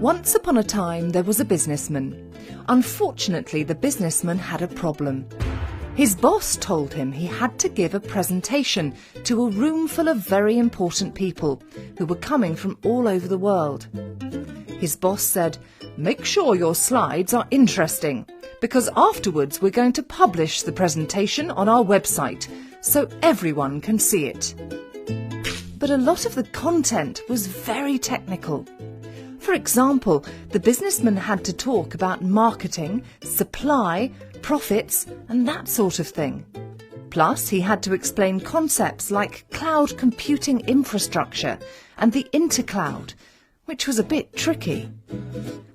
Once upon a time there was a businessman. Unfortunately, the businessman had a problem. His boss told him he had to give a presentation to a room full of very important people who were coming from all over the world. His boss said, "Make sure your slides are interesting, because afterwards we're going to publish the presentation on our website so everyone can see it." But a lot of the content was very technical. For example, the businessman had to talk about marketing, supply, profits and that sort of thing. Plus, he had to explain concepts like cloud computing infrastructure and the intercloud, which was a bit tricky.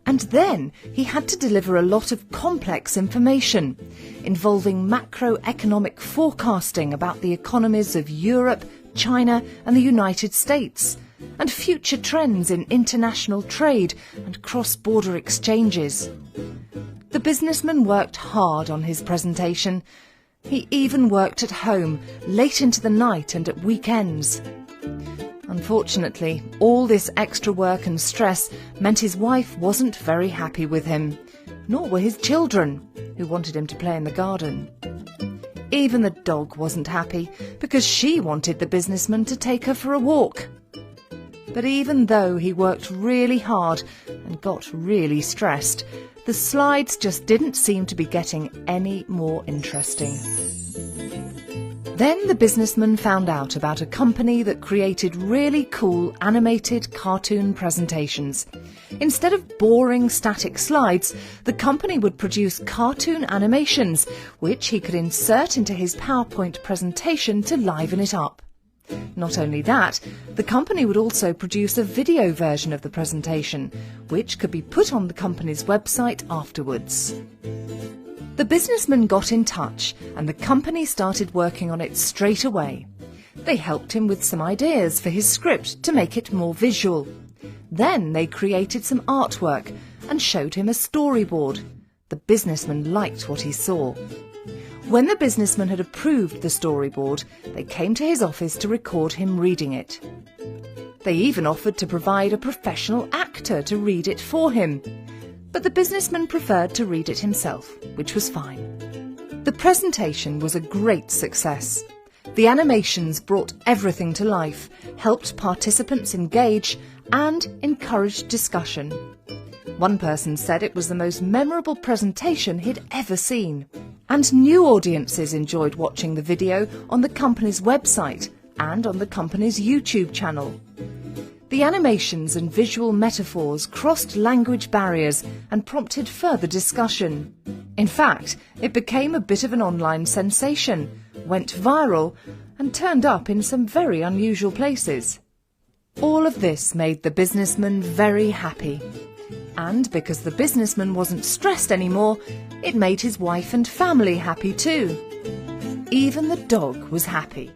And then he had to deliver a lot of complex information involving macroeconomic forecasting about the economies of Europe, China and the United States, and future trends in international trade and cross-border exchanges. The businessman worked hard on his presentation. He even worked at home, late into the night and at weekends. Unfortunately, all this extra work and stress meant his wife wasn't very happy with him, nor were his children, who wanted him to play in the garden. Even the dog wasn't happy, because she wanted the businessman to take her for a walk. But even though he worked really hard and got really stressed, the slides just didn't seem to be getting any more interesting. Then the businessman found out about a company that created really cool animated cartoon presentations. Instead of boring static slides, the company would produce cartoon animations, which he could insert into his PowerPoint presentation to liven it up. Not only that, the company would also produce a video version of the presentation, which could be put on the company's website afterwards. The businessman got in touch and the company started working on it straight away. They helped him with some ideas for his script to make it more visual. Then they created some artwork and showed him a storyboard. The businessman liked what he saw. When the businessman had approved the storyboard, they came to his office to record him reading it. They even offered to provide a professional actor to read it for him. But the businessman preferred to read it himself, which was fine. The presentation was a great success. The animations brought everything to life, helped participants engage, and encouraged discussion. One person said it was the most memorable presentation he'd ever seen. And new audiences enjoyed watching the video on the company's website and on the company's YouTube channel. The animations and visual metaphors crossed language barriers and prompted further discussion. In fact, it became a bit of an online sensation, went viral, and turned up in some very unusual places. All of this made the businessman very happy. And because the businessman wasn't stressed anymore, it made his wife and family happy too. Even the dog was happy.